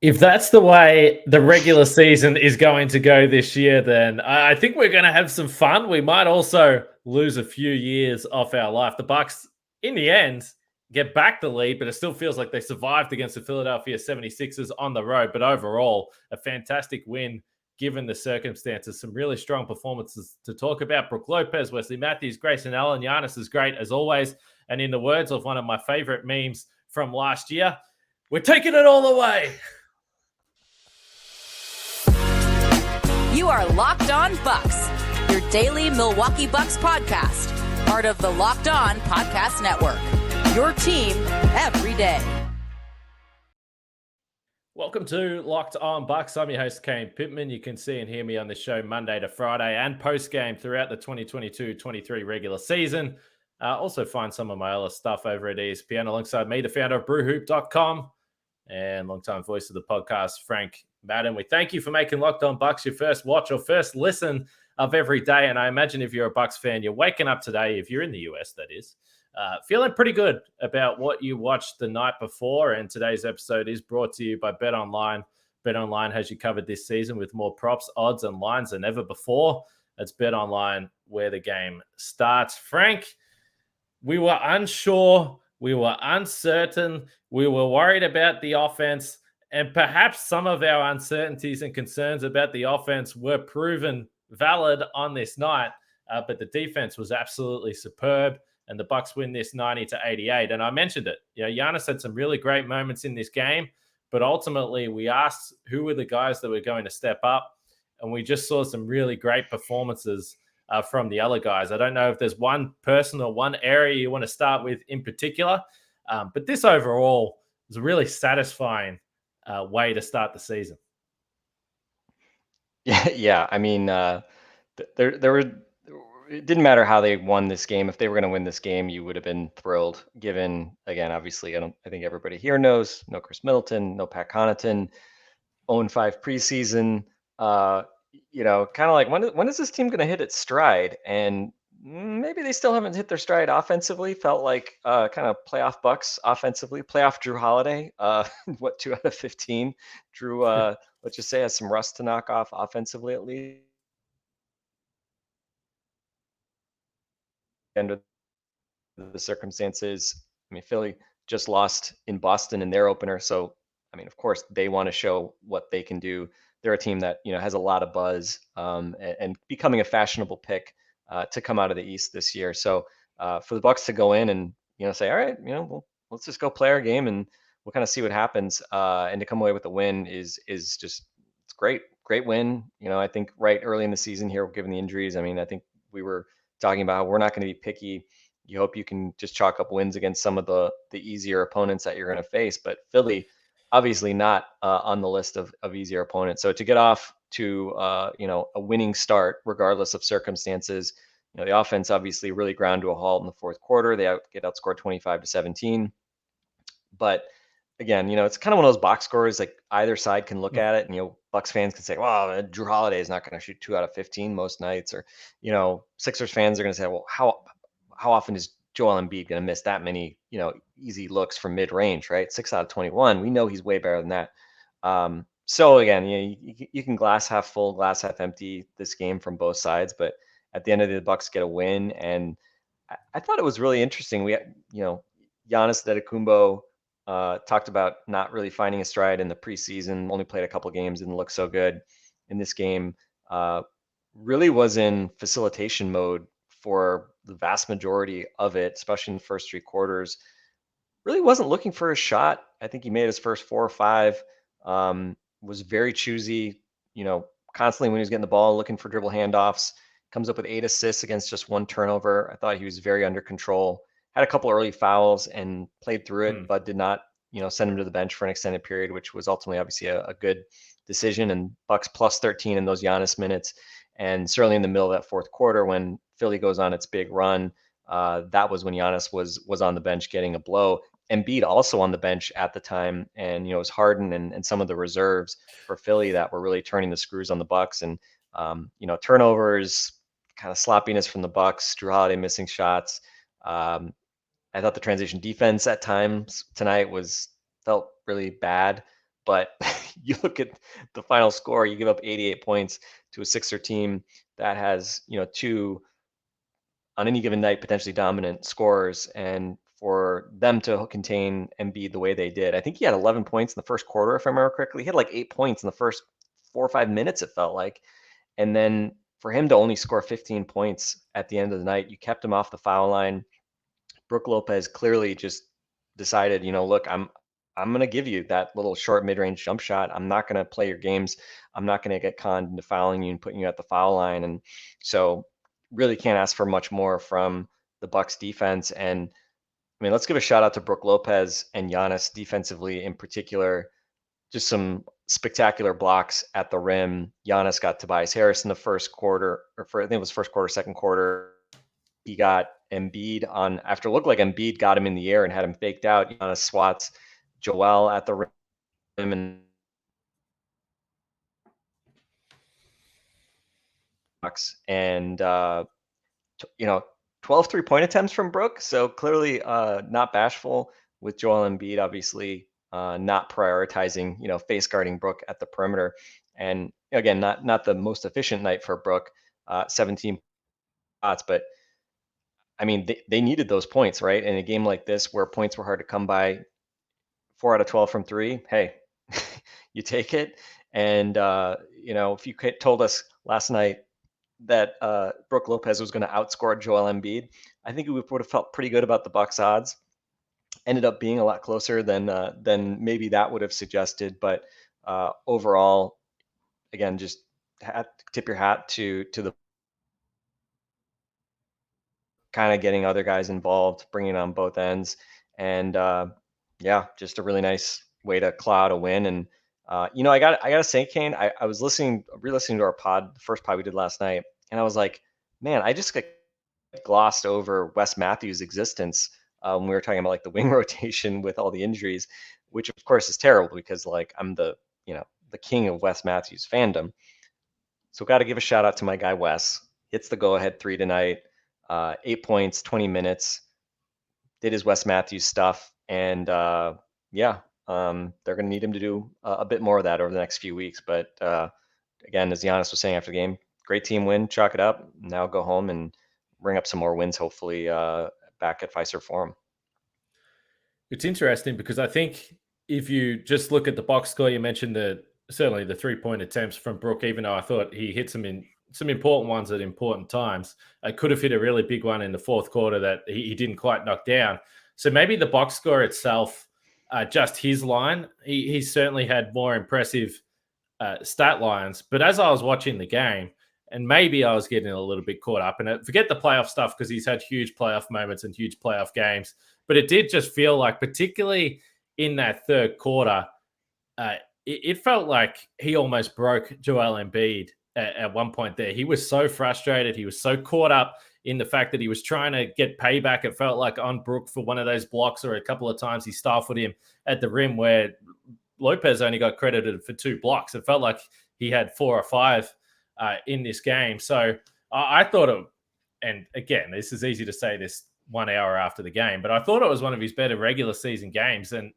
If that's the way the regular season is going to go this year, then I think we're going to have some fun. We might also lose a few years off our life. The Bucks, in the end, get back the lead, but it still feels like they survived against the Philadelphia 76ers on the road. But overall, a fantastic win given the circumstances. Some really strong performances to talk about. Brook Lopez, Wesley Matthews, Grayson Allen, Giannis is great as always. And in the words of one of my favorite memes from last year, we're taking it all away. You are Locked On Bucks, your daily Milwaukee Bucks podcast, part of the Locked On Podcast Network, your team every day. Welcome to Locked On Bucks. I'm your host, Kane Pittman. You can see and hear me on the show Monday to Friday and post-game throughout the 2022-23 regular season. Also find some of my other stuff over at ESPN alongside me, the founder of brewhoop.com and longtime voice of the podcast, Frank Madden. We thank you for making Locked On Bucks your first watch or first listen of every day. And I imagine if you're a Bucks fan, you're waking up today, if you're in the US, that is, feeling pretty good about what you watched the night before. And today's episode is brought to you by BetOnline. BetOnline has you covered this season with more props, odds, and lines than ever before. That's BetOnline, where the game starts. Frank, we were unsure. We were uncertain. We were worried about the offense. And perhaps some of our uncertainties and concerns about the offense were proven valid on this night. But the defense was absolutely superb. And the Bucks win this 90-88. And I mentioned it. You know, Giannis had some really great moments in this game. But ultimately, we asked who were the guys that were going to step up. And we just saw some really great performances from the other guys. I don't know if there's one person or one area you want to start with in particular. But this overall was a really satisfying way to start the season. Yeah. I mean, there were. It didn't matter how they won this game. If they were going to win this game, you would have been thrilled. Given again, obviously, I think everybody here knows no Chris Middleton, no Pat Connaughton, 0-5 preseason. Kind of like when is this team going to hit its stride? And maybe they still haven't hit their stride offensively. Felt like kind of playoff Bucks offensively, playoff Drew Holiday. 2 out of 15. Drew, let's just say, has some rust to knock off offensively at least. Under the circumstances, I mean, Philly just lost in Boston in their opener, so I mean, of course, they want to show what they can do. They're a team that has a lot of buzz and becoming a fashionable pick to come out of the East this year. So for the Bucks to go in and say, all right, let's just go play our game and we'll kind of see what happens, and to come away with a win is just it's great win. I think right early in the season here, given the injuries, I mean, I think we were talking about how we're not going to be picky. You hope you can just chalk up wins against some of the easier opponents that you're going to face. But Philly, obviously not on the list of easier opponents. So to get off to a winning start, regardless of circumstances, the offense obviously really ground to a halt in the fourth quarter. They get outscored 25-17. But again, it's kind of one of those box scores, like either side can look at it and, Bucks fans can say, well, Drew Holiday is not going to shoot 2 out of 15 most nights. Or, Sixers fans are going to say, well, how often is Joel Embiid going to miss that many, easy looks from mid range, right? 6 out of 21. We know he's way better than that. So again, you can glass half full, glass half empty this game from both sides, but at the end of the day, the Bucks get a win. And I thought it was really interesting. We, Giannis Antetokounmpo talked about not really finding a stride in the preseason, only played a couple games, didn't look so good in this game. Really was in facilitation mode for the vast majority of it, especially in the first 3 quarters. Really wasn't looking for a shot. I think he made his first 4 or 5. Was very choosy, constantly when he was getting the ball, looking for dribble handoffs. Comes up with 8 assists against just 1 turnover. I thought he was very under control. Had a couple early fouls and played through it, but did not, send him to the bench for an extended period, which was ultimately obviously a good decision. And Bucks plus 13 in those Giannis minutes. And certainly in the middle of that fourth quarter, when Philly goes on its big run, that was when Giannis was on the bench getting a blow. Embiid also on the bench at the time, and it was Harden and some of the reserves for Philly that were really turning the screws on the Bucks. And turnovers, kind of sloppiness from the Bucks, Drew Holiday missing shots. I thought the transition defense at times tonight felt really bad, but you look at the final score, you give up 88 points to a Sixer team that has, two on any given night potentially dominant scorers, and for them to contain Embiid the way they did. I think he had 11 points in the first quarter, if I remember correctly. He had like 8 points in the first 4 or 5 minutes, it felt like. And then for him to only score 15 points at the end of the night, you kept him off the foul line. Brook Lopez clearly just decided, look, I'm going to give you that little short mid-range jump shot. I'm not going to play your games. I'm not going to get conned into fouling you and putting you at the foul line. And so really can't ask for much more from the Bucks defense. And I mean, let's give a shout out to Brook Lopez and Giannis defensively in particular. Just some spectacular blocks at the rim. Giannis got Tobias Harris in the first quarter, I think it was first quarter, second quarter. He got Embiid on, after it looked like Embiid got him in the air and had him faked out. Giannis swats Joel at the rim, and and 12 3-point attempts from Brook. So clearly not bashful with Joel Embiid, obviously not prioritizing, face guarding Brook at the perimeter. And again, not the most efficient night for Brook, 17 shots, but I mean, they needed those points, right? In a game like this where points were hard to come by, 4 out of 12 from three, hey, you take it. And, if you told us last night that Brook Lopez was going to outscore Joel Embiid, I think we would have felt pretty good about the Bucks odds. Ended up being a lot closer than maybe that would have suggested. But overall, again, just tip your hat to the kind of getting other guys involved, bringing on both ends. And just a really nice way to cloud a win. And I gotta say, Kane, I was re-listening to our pod, the first pod we did last night, and I was like, man, I just got glossed over Wes Matthews' existence when we were talking about like the wing rotation with all the injuries, which of course is terrible because like I'm the king of Wes Matthews fandom. So got to give a shout out to my guy Wes. Hits the go-ahead 3 tonight, 8 points, 20 minutes. Did his Wes Matthews stuff, and they're going to need him to do a bit more of that over the next few weeks. But again, as Giannis was saying after the game, great team win, chalk it up. Now go home and bring up some more wins, hopefully back at Fiserv Forum. It's interesting because I think if you just look at the box score, you mentioned certainly the 3-point attempts from Brook, even though I thought he hit some important ones at important times. I could have hit a really big one in the fourth quarter that he didn't quite knock down. So maybe the box score itself, just his line, he certainly had more impressive stat lines. But as I was watching the game, and maybe I was getting a little bit caught up in it, forget the playoff stuff because he's had huge playoff moments and huge playoff games. But it did just feel like, particularly in that third quarter, it felt like he almost broke Joel Embiid at one point there. He was so frustrated. He was so caught up in the fact that he was trying to get payback. It felt like on Brook for one of those blocks, or a couple of times he stifled him at the rim where Lopez only got credited for 2 blocks. It felt like he had 4 or 5 in this game. So I thought and again, this is easy to say this 1 hour after the game, but I thought it was one of his better regular season games, and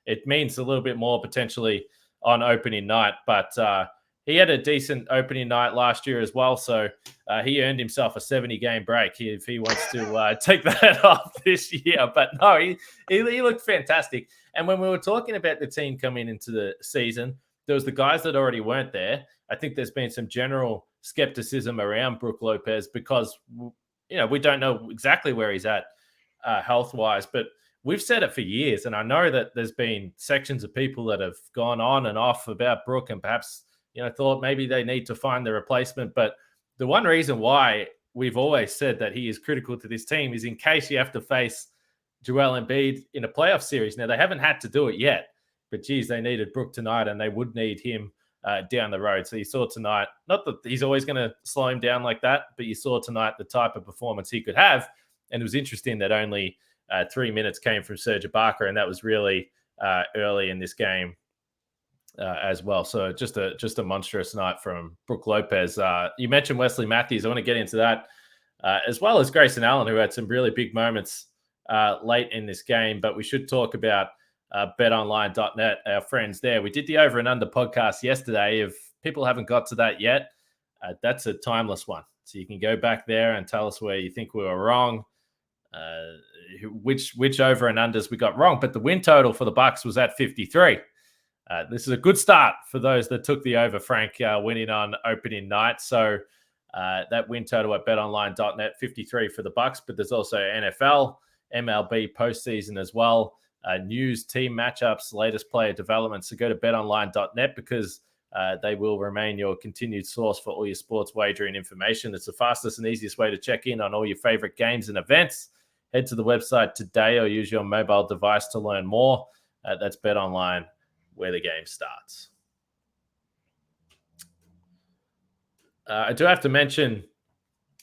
it means a little bit more potentially on opening night. But he had a decent opening night last year as well, so he earned himself a 70-game break if he wants to take that off this year. But no, he looked fantastic. And when we were talking about the team coming into the season, there was the guys that already weren't there. I think there's been some general skepticism around Brook Lopez because we don't know exactly where he's at health-wise, but we've said it for years, and I know that there's been sections of people that have gone on and off about Brook and perhaps thought maybe they need to find the replacement. But the one reason why we've always said that he is critical to this team is in case you have to face Joel Embiid in a playoff series. Now, they haven't had to do it yet, but geez, they needed Brook tonight, and they would need him down the road. So you saw tonight, not that he's always going to slow him down like that, but you saw tonight the type of performance he could have. And it was interesting that only 3 minutes came from Serge Ibaka, and that was really early in this game as well. So just a monstrous night from Brook Lopez. You mentioned Wesley Matthews. I want to get into that as well as Grayson Allen, who had some really big moments late in this game. But we should talk about betonline.net, our friends there. We did the Over and Under podcast yesterday. If people haven't got to that yet, that's a timeless one. So you can go back there and tell us where you think we were wrong, which over and unders we got wrong. But the win total for the Bucks was at 53. This is a good start for those that took the over, Frank, winning on opening night. So that win total at betonline.net, 53 for the Bucks. But there's also NFL, MLB postseason as well. News, team matchups, latest player development. So go to betonline.net because they will remain your continued source for all your sports wagering information. It's the fastest and easiest way to check in on all your favorite games and events. Head to the website today or use your mobile device to learn more. That's BetOnline, where the game starts. I do have to mention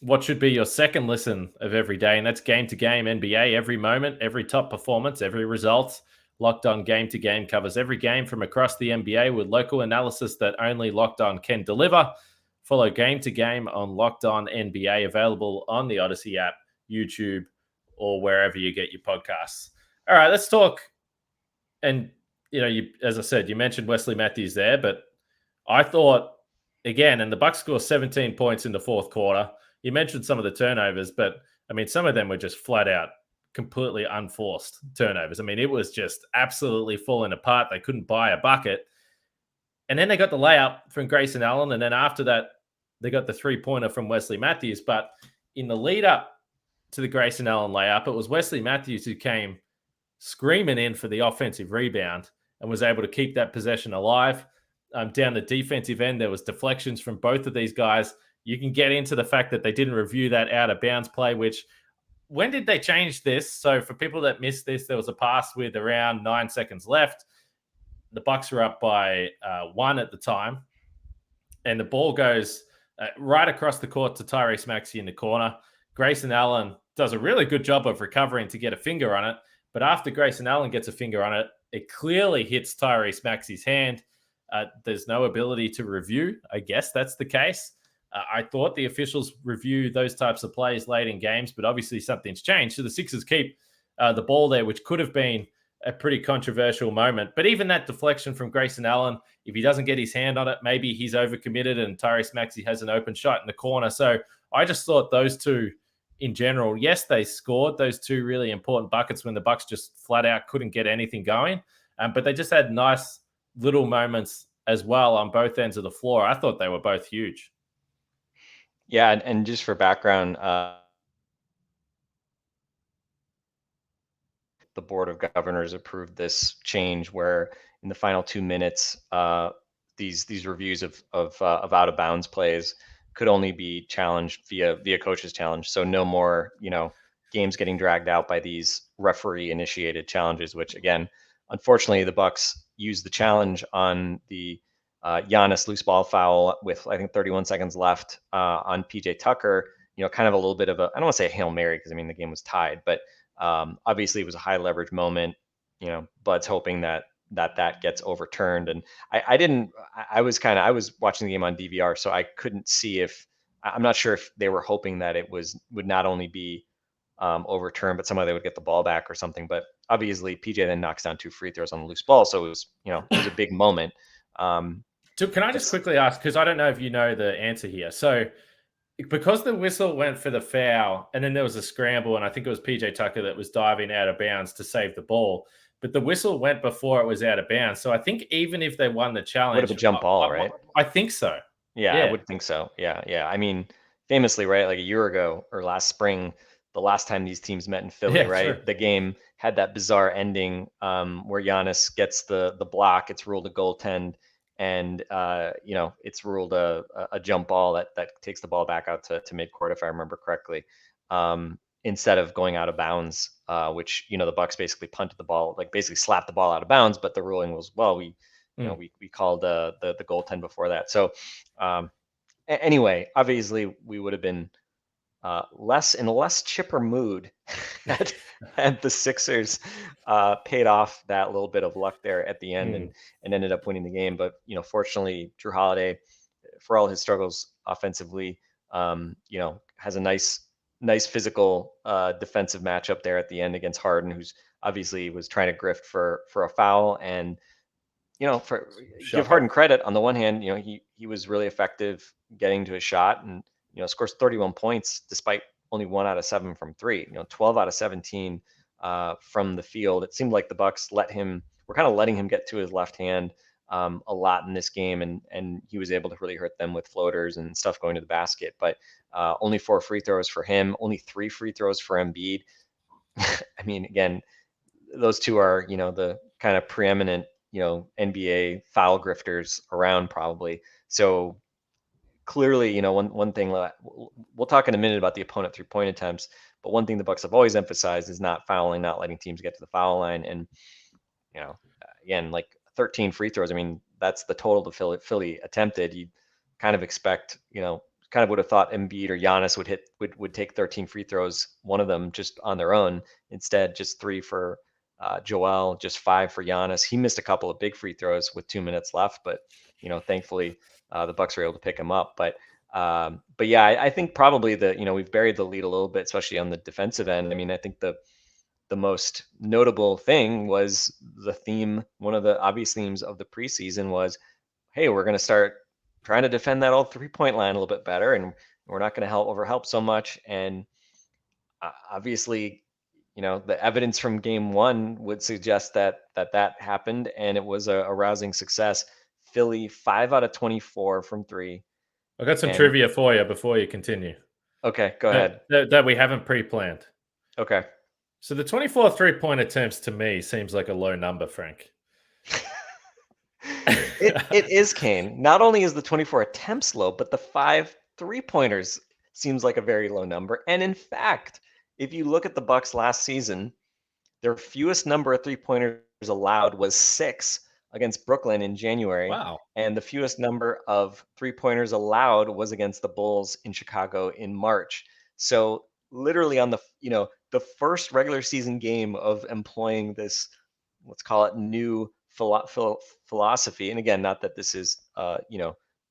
what should be your second listen of every day, and that's Game to Game NBA. Every moment, every top performance, every result. Locked On Game to Game covers every game from across the NBA with local analysis that only Locked On can deliver. Follow Game to Game on Locked On NBA, available on the Odyssey app, YouTube, or wherever you get your podcasts. All right, let's talk. And, as I said, you mentioned Wesley Matthews there, but I thought, again, and the Bucks scored 17 points in the fourth quarter. You mentioned some of the turnovers, but, some of them were just flat out completely unforced turnovers. It was just absolutely falling apart. They couldn't buy a bucket. And then they got the layup from Grayson Allen. And then after that, they got the three-pointer from Wesley Matthews. But in the lead up to the Grayson Allen layup, it was Wesley Matthews who came screaming in for the offensive rebound and was able to keep that possession alive. Down the defensive end, there was deflections from both of these guys. You can get into the fact that they didn't review that out-of-bounds play, which when did they change this? So for people that missed this, there was a pass with around 9 seconds left. The Bucks were up by 1 at the time. And the ball goes right across the court to Tyrese Maxey in the corner. Grayson Allen does a really good job of recovering to get a finger on it. But after Grayson Allen gets a finger on it, it clearly hits Tyrese Maxey's hand. There's no ability to review. I guess that's the case. I thought the officials review those types of plays late in games, but obviously something's changed. So the Sixers keep the ball there, which could have been a pretty controversial moment. But even that deflection from Grayson Allen, if he doesn't get his hand on it, maybe he's overcommitted and Tyrese Maxey has an open shot in the corner. So I just thought those two in general, yes, they scored those two really important buckets when the Bucks just flat out couldn't get anything going. But they just had nice little moments as well on both ends of the floor. I thought they were both huge. Yeah, and just for background, the Board of Governors approved this change where in the final 2 minutes, these reviews of out of bounds plays could only be challenged via coach's challenge. So no more, games getting dragged out by these referee initiated challenges, which again, unfortunately, the Bucks used the challenge on the Giannis loose ball foul with, I think, 31 seconds left on PJ Tucker, kind of a little bit of I don't want to say a Hail Mary because the game was tied, but obviously it was a high leverage moment. Bud's hoping that gets overturned. And I was watching the game on DVR, so I couldn't see I'm not sure if they were hoping that it would not only be overturned, but somehow they would get the ball back or something. But obviously PJ then knocks down 2 free throws on the loose ball. So it was, it was a big moment. So can I just quickly ask, because I don't know if you know the answer here. So because the whistle went for the foul and then there was a scramble and I think it was PJ Tucker that was diving out of bounds to save the ball, but the whistle went before it was out of bounds. So I think even if they won the challenge, would have been jump ball, right? I think so. Yeah, I would think so. Yeah. Famously, right, like a year ago or last spring, the last time these teams met in Philly, right? Sure. The game had that bizarre ending where Giannis gets the block. It's ruled a goaltend. And, it's ruled a jump ball that takes the ball back out to midcourt, if I remember correctly, instead of going out of bounds, which, the Bucks basically punted the ball, like basically slapped the ball out of bounds. But the ruling was, well, we called the goaltend before that. So anyway, obviously we would have been in a less chipper mood had the Sixers paid off that little bit of luck there at the end and ended up winning the game. But fortunately, Drew Holiday, for all his struggles offensively, has a nice physical defensive matchup there at the end against Harden, who's obviously was trying to grift for a foul. And for give Shocker. Harden credit, on the one hand, he was really effective getting to a shot, and scores 31 points despite only 1 out of 7 from three. 12 out of 17 from the field. It seemed like the Bucks were kind of letting him get to his left hand a lot in this game, and he was able to really hurt them with floaters and stuff going to the basket. But only 4 free throws for him, only 3 free throws for Embiid. I mean, again, those two are the kind of preeminent NBA foul grifters around, probably. So clearly, one thing we'll talk in a minute about the opponent 3-point attempts, but one thing the Bucks have always emphasized is not fouling, not letting teams get to the foul line. And again, like 13 free throws. I mean, that's the total the Philly attempted. You kind of expect, kind of would have thought Embiid or Giannis would take 13 free throws, one of them just on their own. Instead, just 3 for Joel, just 5 for Giannis. He missed a couple of big free throws with 2 minutes left, but thankfully the Bucks were able to pick him up. But yeah, I think probably we've buried the lead a little bit, especially on the defensive end. I mean, I think the most notable thing was one of the obvious themes of the preseason was, hey, we're going to start trying to defend that old 3-point line a little bit better, and we're not going to overhelp so much. And obviously, the evidence from game 1 would suggest that happened, and it was a rousing success. Philly 5 out of 24 from 3. I got some trivia for you before you continue. Okay, go ahead. That we haven't pre-planned. Okay. So the 24 3-point attempts to me seems like a low number, Frank. It is, Kane. Not only is the 24 attempts low, but the 5 3-pointers seems like a very low number. And in fact, if you look at the Bucks last season, their fewest number of 3-pointers allowed was 6 against Brooklyn in January. Wow. And the fewest number of 3-pointers allowed was against the Bulls in Chicago in March. So literally on the first regular season game of employing this, let's call it, new philosophy. And again, not that this is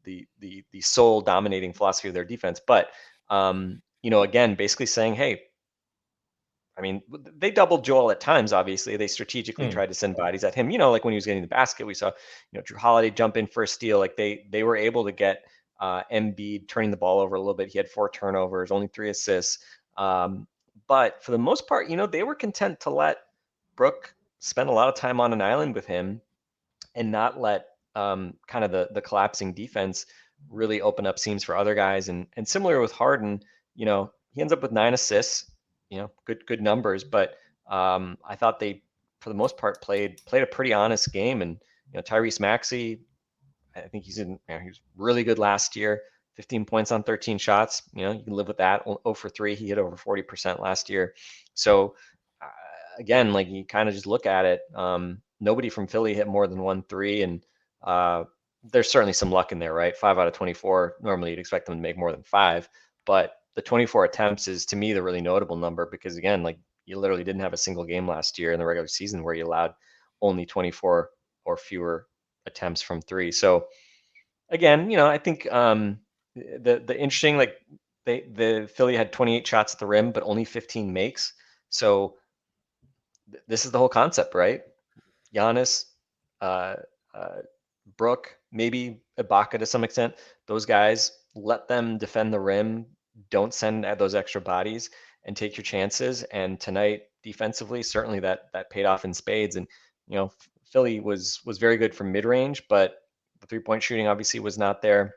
the sole dominating philosophy of their defense, but again, basically saying, hey, I mean, they doubled Joel at times. Obviously, they strategically tried to send bodies at him. Like when he was getting the basket, we saw Drew Holiday jump in for a steal. Like they were able to get Embiid turning the ball over a little bit. He had 4 turnovers, only 3 assists. But for the most part, they were content to let Brook spend a lot of time on an island with him and not let kind of the collapsing defense really open up seams for other guys. And similar with Harden, he ends up with 9 assists, good numbers. But I thought they, for the most part, played a pretty honest game. And Tyrese Maxey, I think he was really good last year. 15 points on 13 shots. You can live with that. 0 for 3. He hit over 40% last year. So again, like you kind of just look at it. Nobody from Philly hit more than 1 3, and there's certainly some luck in there, right? 5 out of 24. Normally, you'd expect them to make more than 5, but the 24 attempts is, to me, the really notable number because, again, like you literally didn't have a single game last year in the regular season where you allowed only 24 or fewer attempts from 3. So again, I think the interesting, like the Philly had 28 shots at the rim, but only 15 makes. So this is the whole concept, right? Giannis, Brook, maybe Ibaka to some extent. Those guys, let them defend the rim. Don't send those extra bodies and take your chances. And tonight, defensively, certainly that paid off in spades. And Philly was very good from mid range, but the 3-point shooting obviously was not there.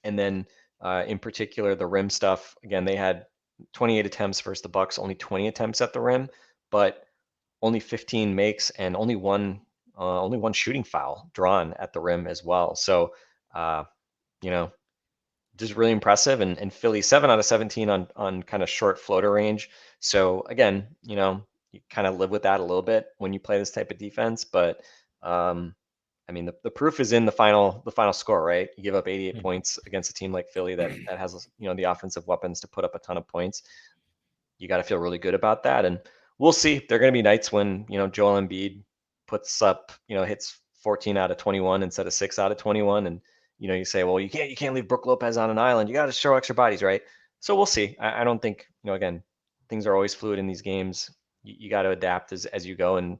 And then in particular, the rim stuff. Again, they had 28 attempts versus the Bucks, only 20 attempts at the rim, but only 15 makes and only one shooting foul drawn at the rim as well. So, just really impressive. And Philly 7 out of 17 on kind of short floater range. So again, you kind of live with that a little bit when you play this type of defense. But I mean, the proof is in the final score, right? You give up 88 points against a team like Philly that has the offensive weapons to put up a ton of points. You got to feel really good about that. And we'll see. There are going to be nights when Joel Embiid puts up hits 14 out of 21 instead of 6 out of 21, and you say, well, you can't leave Brook Lopez on an island. You got to show extra bodies, right? So we'll see. I don't think again, things are always fluid in these games. you got to adapt as you go, and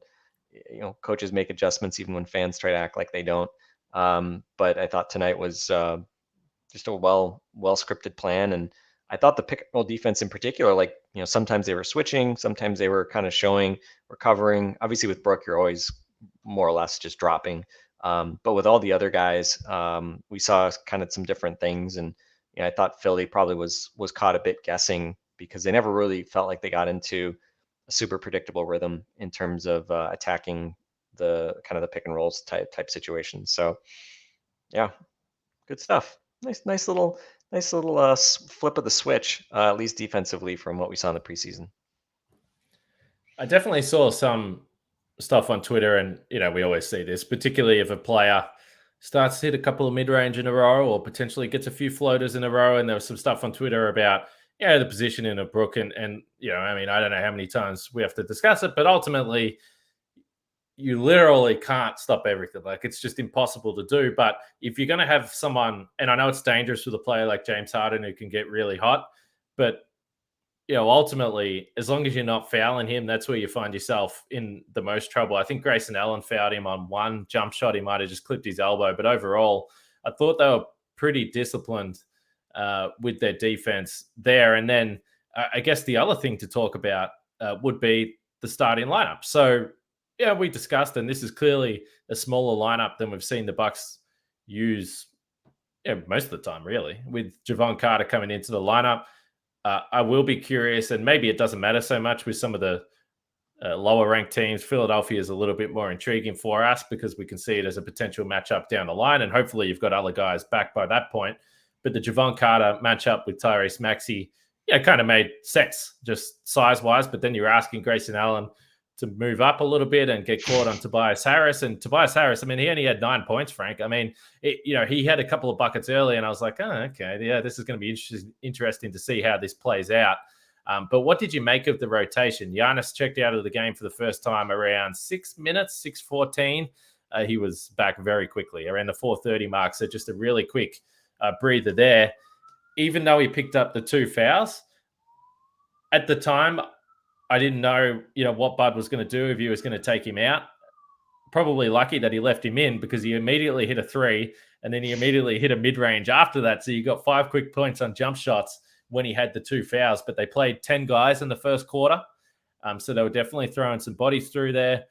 coaches make adjustments even when fans try to act like they don't. But I thought tonight was just a well scripted plan, and I thought the pick and roll defense in particular, like sometimes they were switching, sometimes they were kind of showing, recovering. Obviously with Brook, you're always more or less just dropping. But with all the other guys, we saw kind of some different things, and I thought Philly probably was caught a bit guessing because they never really felt like they got into a super predictable rhythm in terms of attacking the kind of the pick and rolls type situations. So yeah, good stuff. Nice little flip of the switch, at least defensively from what we saw in the preseason. I definitely saw some stuff on Twitter, and we always see this, particularly if a player starts to hit a couple of mid-range in a row or potentially gets a few floaters in a row. And there was some stuff on Twitter about the positioning of Brook, and I mean, I don't know how many times we have to discuss it, but ultimately you literally can't stop everything. Like, it's just impossible to do. But if you're going to have someone, and I know it's dangerous with a player like James Harden who can get really hot, but ultimately, as long as you're not fouling him, that's where you find yourself in the most trouble. I think Grayson Allen fouled him on one jump shot. He might have just clipped his elbow. But overall, I thought they were pretty disciplined with their defense there. And then I guess the other thing to talk about would be the starting lineup. So, we discussed, and this is clearly a smaller lineup than we've seen the Bucks use most of the time, really, with Javon Carter coming into the lineup. I will be curious, and maybe it doesn't matter so much with some of the lower ranked teams. Philadelphia is a little bit more intriguing for us because we can see it as a potential matchup down the line, and hopefully you've got other guys back by that point. But the Javon Carter matchup with Tyrese Maxey, kind of made sense just size-wise, but then you're asking Grayson Allen to move up a little bit and get caught on Tobias Harris. And Tobias Harris, I mean, he only had 9 points, Frank. I mean, he had a couple of buckets early, and I was like, oh, okay, yeah, this is going to be interesting to see how this plays out. But what did you make of the rotation? Giannis checked out of the game for the first time around 6 minutes, 6:14. He was back very quickly, around the 4:30 mark. So just a really quick breather there. Even though he picked up the 2 fouls, at the time, I didn't know, what Bud was going to do, if he was going to take him out. Probably lucky that he left him in, because he immediately hit a 3 and then he immediately hit a mid-range after that. So you got 5 quick points on jump shots when he had the 2 fouls, but they played 10 guys in the first quarter. So they were definitely throwing some bodies through there.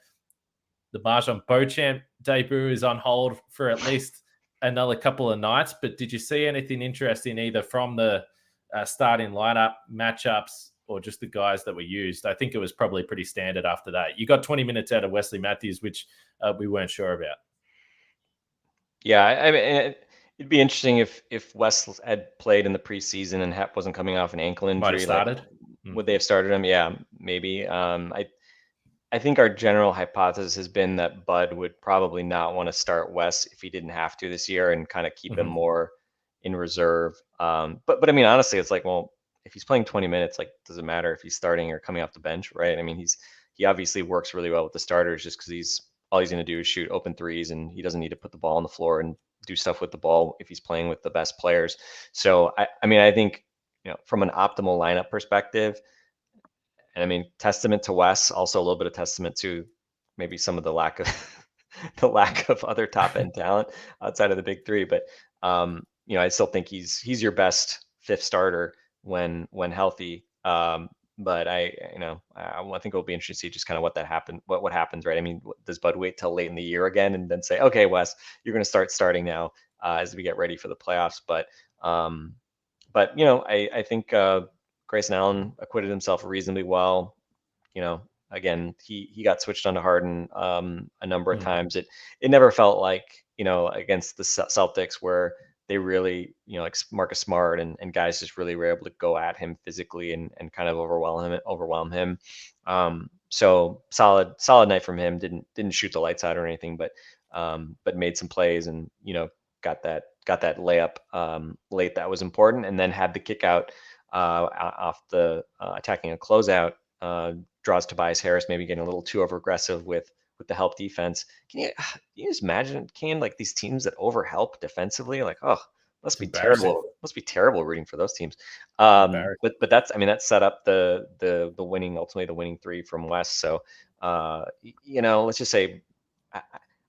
The MarJon Beauchamp debut is on hold for at least another couple of nights. But did you see anything interesting either from the starting lineup matchups or just the guys that were used? I think it was probably pretty standard after that. You got 20 minutes out of Wesley Matthews, which we weren't sure about. Yeah, I mean, it'd be interesting if Wes had played in the preseason and wasn't coming off an ankle injury. Might have started. Would they have started him? Yeah, maybe. I think our general hypothesis has been that Bud would probably not want to start Wes if he didn't have to this year, and kind of keep him more in reserve. But I mean, honestly, it's like, well, if he's playing 20 minutes, like, does it matter if he's starting or coming off the bench, right? I mean, he obviously works really well with the starters, just because all he's going to do is shoot open threes, and he doesn't need to put the ball on the floor and do stuff with the ball if he's playing with the best players. So I mean, I think, from an optimal lineup perspective, and I mean, testament to Wes, also a little bit of testament to maybe some of the lack of other top end talent outside of the big three. But I still think he's your best 5th starter when healthy. But I think it'll be interesting to see just kind of what happens, right? I mean, does Bud wait till late in the year again and then say, okay, Wes, you're going to start starting now as we get ready for the playoffs? But I think Grayson Allen acquitted himself reasonably well. Again, he got switched onto Harden a number of times. It never felt like, against the Celtics, where they really, like Marcus Smart and guys just really were able to go at him physically and kind of overwhelm him. So solid night from him. Didn't shoot the lights out or anything, but made some plays, and got that layup late that was important, and then had the kick out off the attacking a closeout, draws Tobias Harris maybe getting a little too over aggressive with the help defense. Can you just imagine, Kane, like these teams that over help defensively? Like, oh, Must be Embarrassing. terrible. Must be terrible rooting for those teams. Embarrassing. But that's, I mean, that set up the winning, ultimately the winning three from West. So let's just say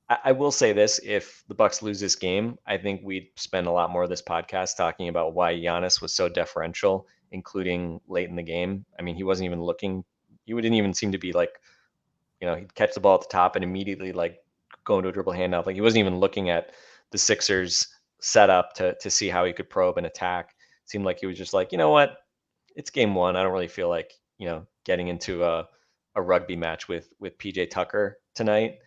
I will say this: if the Bucks lose this game, I think we'd spend a lot more of this podcast talking about why Giannis was so deferential, including late in the game. I mean, he wasn't even looking. He didn't even seem to be like, he'd catch the ball at the top and immediately like go into a dribble handoff. Like he wasn't even looking at the Sixers setup to see how he could probe and attack. It seemed like he was just like, you know what, it's game one. I don't really feel like getting into a rugby match with PJ Tucker tonight.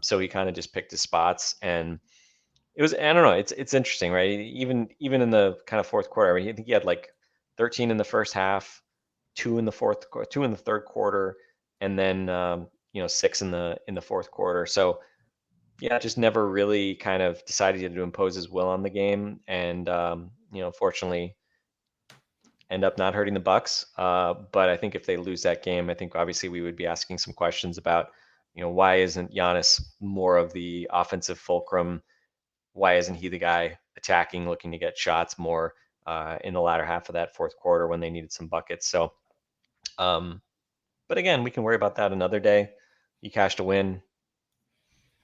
So he kind of just picked his spots, and it was, I don't know, it's interesting, right? Even in the kind of fourth quarter, I mean, I think he had like 13 in the first half, two in the third quarter, and then 6 in the fourth quarter. So yeah, just never really kind of decided to impose his will on the game, and fortunately end up not hurting the Bucks. But I think if they lose that game, I think obviously we would be asking some questions about, why isn't Giannis more of the offensive fulcrum? Why isn't he the guy attacking, looking to get shots more in the latter half of that fourth quarter when they needed some buckets? So, but again, we can worry about that another day. You cashed a win.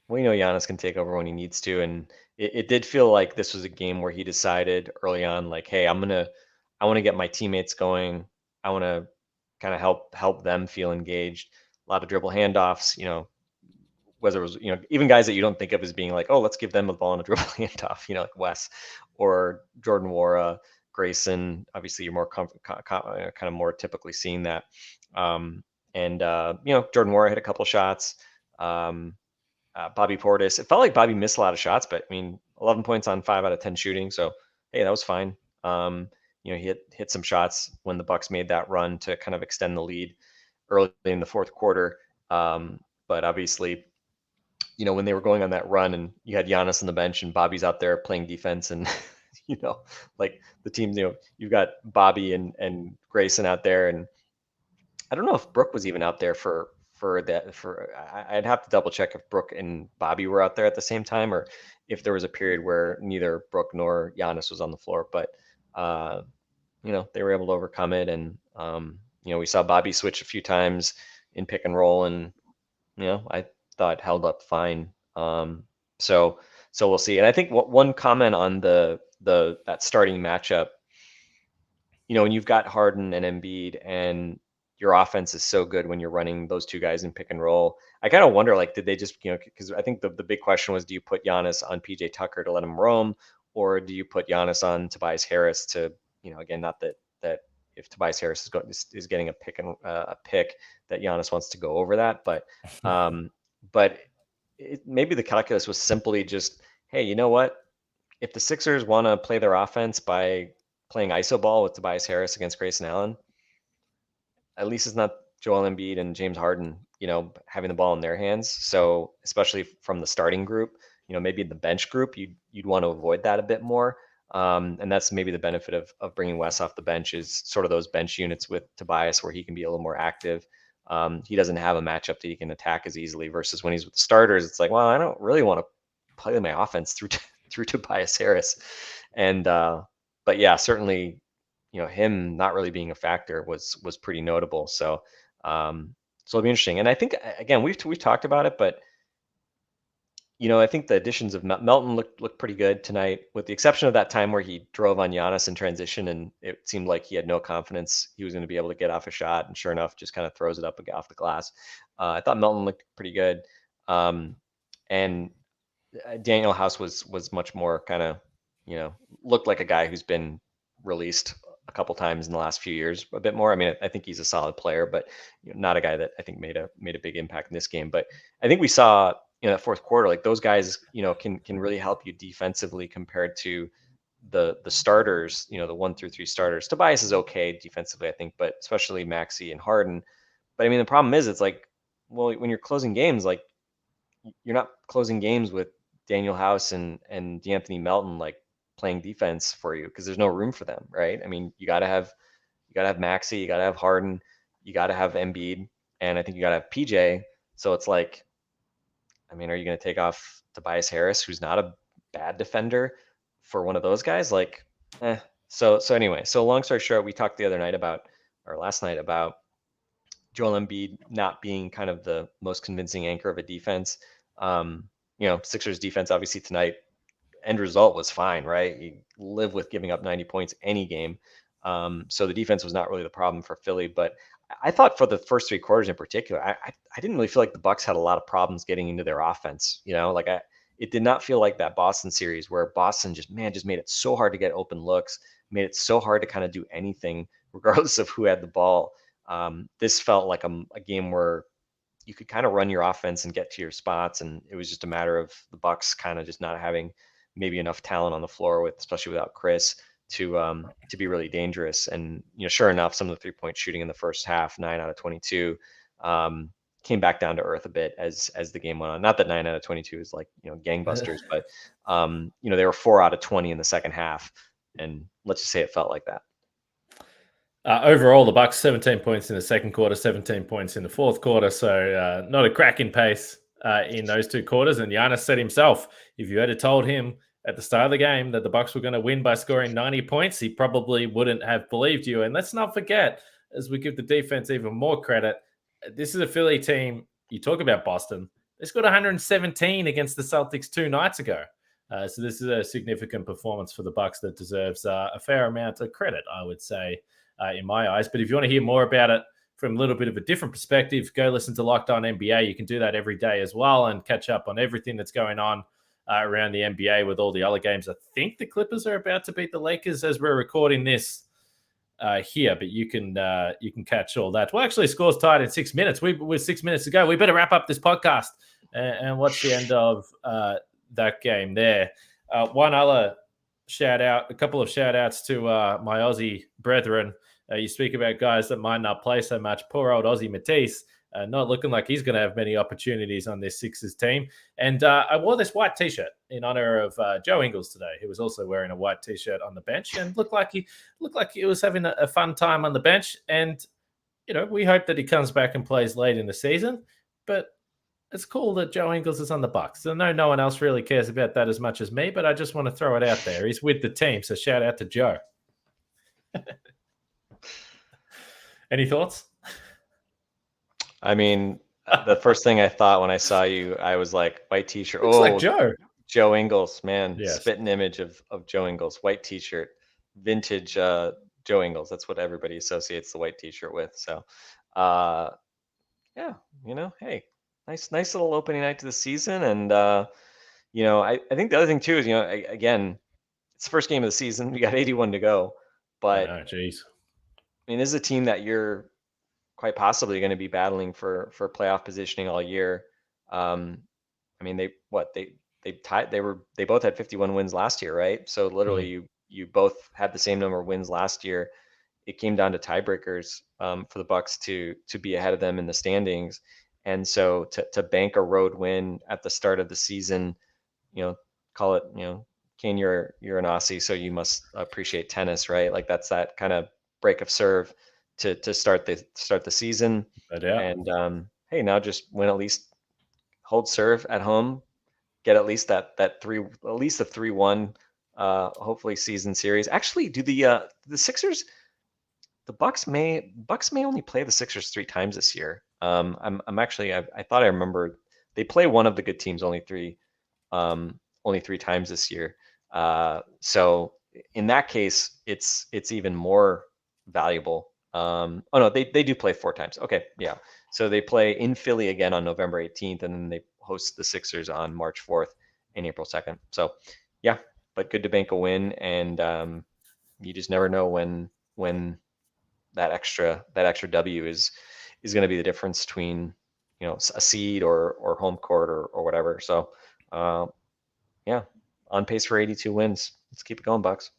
We know Giannis can take over when he needs to, and it did feel like this was a game where he decided early on, like, hey, I want to get my teammates going. I want to kind of help them feel engaged. A lot of dribble handoffs, whether it was, even guys that you don't think of as being like, oh, let's give them the ball in a dribble handoff, like Wes or Jordan Wara, Grayson. Obviously, you're more kind of more typically seeing that. And Jordan Wara hit a couple shots. Bobby Portis. It felt like Bobby missed a lot of shots, but I mean, 11 points on 5 out of 10 shooting. So, hey, that was fine. He hit some shots when the Bucks made that run to kind of extend the lead early in the fourth quarter. But obviously, when they were going on that run and you had Giannis on the bench and Bobby's out there playing defense, and like the team, you've got Bobby and Grayson out there, and I don't know if Brook was even out there for that. I'd have to double check if Brook and Bobby were out there at the same time, or if there was a period where neither Brook nor Giannis was on the floor. But they were able to overcome it, and we saw Bobby switch a few times in pick and roll, and I thought held up fine. So we'll see. And I think one comment on that starting matchup, when you've got Harden and Embiid and your offense is so good when you're running those two guys in pick and roll. I kind of wonder, like, did they just, because I think the big question was, do you put Giannis on PJ Tucker to let him roam, or do you put Giannis on Tobias Harris to, again, not that if Tobias Harris is getting a pick that Giannis wants to go over that, but maybe the calculus was simply just, hey, you know what? If the Sixers want to play their offense by playing iso ball with Tobias Harris against Grayson Allen, at least it's not Joel Embiid and James Harden, having the ball in their hands. So especially from the starting group, maybe in the bench group, you'd want to avoid that a bit more. And that's maybe the benefit of bringing Wes off the bench, is sort of those bench units with Tobias where he can be a little more active. He doesn't have a matchup that he can attack as easily, versus when he's with the starters, it's like, well, I don't really want to play my offense through Tobias Harris. And but yeah, certainly, him not really being a factor was pretty notable. So it'll be interesting. And I think, again, we've talked about it, but I think the additions of Melton looked pretty good tonight, with the exception of that time where he drove on Giannis in transition, and it seemed like he had no confidence he was going to be able to get off a shot, and sure enough, just kind of throws it up off the glass. I thought Melton looked pretty good, and Daniel House was much more kind of, looked like a guy who's been released a couple times in the last few years, a bit more. I mean, I think he's a solid player, but not a guy that I think made a big impact in this game. But I think we saw, that fourth quarter, like those guys, can really help you defensively compared to the starters, the 1 through 3 starters. Tobias is okay defensively, I think, but especially Maxey and Harden. But I mean, the problem is, it's like, well, when you're closing games, like, you're not closing games with Daniel House and DeAnthony Melton, like, playing defense for you, because there's no room for them, right? I mean, you gotta have Maxey, you gotta have Harden, you gotta have Embiid, and I think you gotta have PJ. So it's like, I mean, are you gonna take off Tobias Harris, who's not a bad defender, for one of those guys, like, So anyway, so long story short, we talked last night about Joel Embiid not being kind of the most convincing anchor of a defense. Sixers defense obviously tonight, end result was fine, right? You live with giving up 90 points any game. So the defense was not really the problem for Philly, but I thought for the first 3 quarters in particular, I didn't really feel like the Bucks had a lot of problems getting into their offense. It did not feel like that Boston series where Boston just made it so hard to get open looks, made it so hard to kind of do anything regardless of who had the ball. This felt like a game where you could kind of run your offense and get to your spots, and it was just a matter of the Bucks kind of just not having maybe enough talent on the floor especially without Chris to be really dangerous. And sure enough, some of the 3-point shooting in the first half, 9 out of 22, came back down to earth a bit as the game went on. Not that 9 out of 22 is like gangbusters, but they were 4 out of 20 in the second half, and let's just say it felt like that. Overall, the Bucks 17 points in the second quarter, 17 points in the fourth quarter. So not a cracking pace in those 2 quarters. And Giannis said himself, if you had told him at the start of the game that the Bucks were going to win by scoring 90 points, he probably wouldn't have believed you. And let's not forget, as we give the defense even more credit, this is a Philly team. You talk about Boston. They scored 117 against the Celtics 2 nights ago. So this is a significant performance for the Bucks that deserves a fair amount of credit, I would say, in my eyes. But if you want to hear more about it from a little bit of a different perspective, go listen to Locked On NBA. You can do that every day as well and catch up on everything that's going on around the NBA with all the other games. I think the Clippers are about to beat the Lakers as we're recording this here, but you can catch all that. Well, actually, score's tied in 6 minutes. With 6 minutes to go, we better wrap up this podcast and watch the end of that game there. One other shout out, a couple of shout outs to my Aussie brethren. You speak about guys that might not play so much. Poor old Aussie Matisse, not looking like he's going to have many opportunities on this Sixers team. And I wore this white T-shirt in honor of Joe Ingles today, who was also wearing a white T-shirt on the bench and looked like he was having a fun time on the bench. And we hope that he comes back and plays late in the season. But it's cool that Joe Ingles is on the Bucks. I know no one else really cares about that as much as me, but I just want to throw it out there. He's with the team, so shout out to Joe. Any thoughts? I mean, the first thing I thought when I saw you, I was like, white T-shirt. Looks like Joe. Joe Ingles, man. Yes. Spitting image of Joe Ingles, white T-shirt, vintage Joe Ingles. That's what everybody associates the white T-shirt with. So, yeah, hey, nice little opening night to the season. And, I think the other thing too is, again, it's the first game of the season. We got 81 to go. But, I mean, this is a team that you're quite possibly going to be battling for playoff positioning all year. I mean, they both had 51 wins last year, right? So literally you both had the same number of wins last year. It came down to tiebreakers for the Bucks to be ahead of them in the standings. And so to bank a road win at the start of the season, call it, Kane, you're an Aussie, so you must appreciate tennis, right? Like that's that kind of break of serve to start the season. And hey, now just win, at least hold serve at home, get at least a 3-1 hopefully season series. Actually, do the Sixers, the Bucks may only play the Sixers 3 times this year. I thought I remember they play one of the good teams only three times this year. So in that case, it's even more valuable. They do play 4 times. Okay, yeah. So they play in Philly again on November 18th, and then they host the Sixers on March 4th and April 2nd. So yeah, but good to bank a win, and you just never know when that extra W is going to be the difference between a seed or home court or whatever. So yeah, on pace for 82 wins. Let's keep it going, Bucks.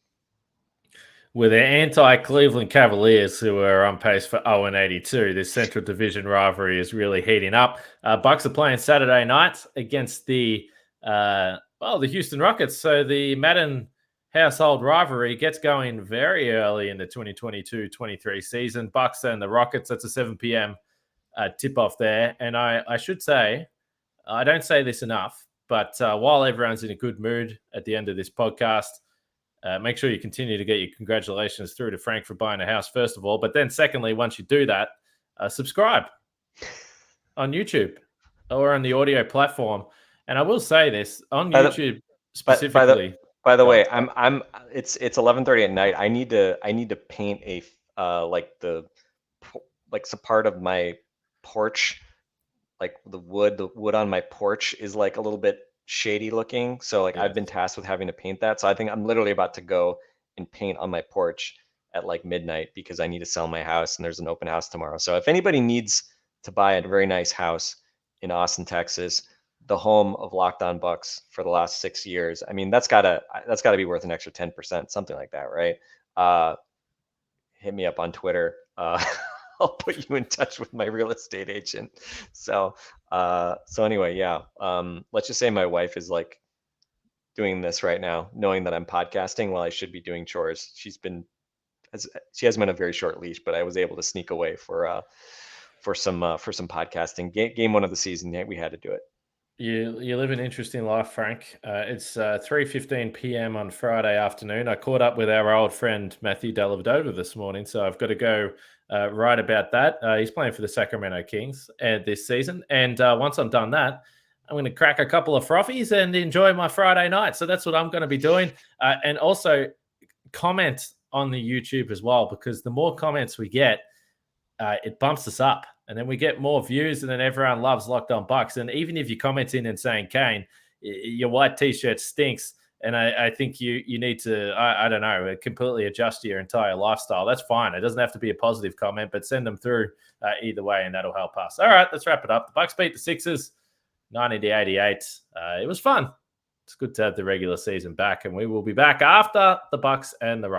With their anti-Cleveland Cavaliers, who are on pace for 0-82, this Central Division rivalry is really heating up. Bucks are playing Saturday night against the Houston Rockets. So the Madden household rivalry gets going very early in the 2022-23 season. Bucks and the Rockets, that's a 7 p.m. tip-off there. And I should say, I don't say this enough, but while everyone's in a good mood at the end of this podcast, Make sure you continue to get your congratulations through to Frank for buying a house, first of all. But then secondly, once you do that, subscribe on YouTube or on the audio platform. And I will say this on YouTube specifically. By the way, it's 11:30 at night. I need to paint a like some part of my porch, like the wood on my porch is like a little bit shady looking. So like I've been tasked with having to paint that. So I think I'm literally about to go and paint on my porch at like midnight because I need to sell my house and there's an open house tomorrow. So if anybody needs to buy a very nice house in Austin, Texas, the home of Locked On Bucks for the last 6 years, I mean, that's gotta be worth an extra 10%, something like that, right? Hit me up on Twitter. I'll put you in touch with my real estate agent. So anyway, yeah. Let's just say my wife is like doing this right now, knowing that I'm podcasting while I should be doing chores. She has been a very short leash, but I was able to sneak away for some podcasting. Game 1 of the season, we had to do it. You live an interesting life, Frank. It's 3:15 p.m. on Friday afternoon. I caught up with our old friend Matthew Dellavedova this morning, so I've got to go right about that. He's playing for the Sacramento Kings this season, and once I'm done that, I'm going to crack a couple of frothies and enjoy my Friday night. So that's what I'm going to be doing, and also comment on the YouTube as well, because the more comments we get, it bumps us up. And then we get more views, and then everyone loves Locked On Bucks. And even if you comment in and saying, Kane, your white T-shirt stinks, and I think you need to, I don't know, completely adjust your entire lifestyle, that's fine. It doesn't have to be a positive comment, but send them through either way, and that'll help us. All right, let's wrap it up. The Bucks beat the Sixers 90-88. It was fun. It's good to have the regular season back, and we will be back after the Bucks and the Rockets.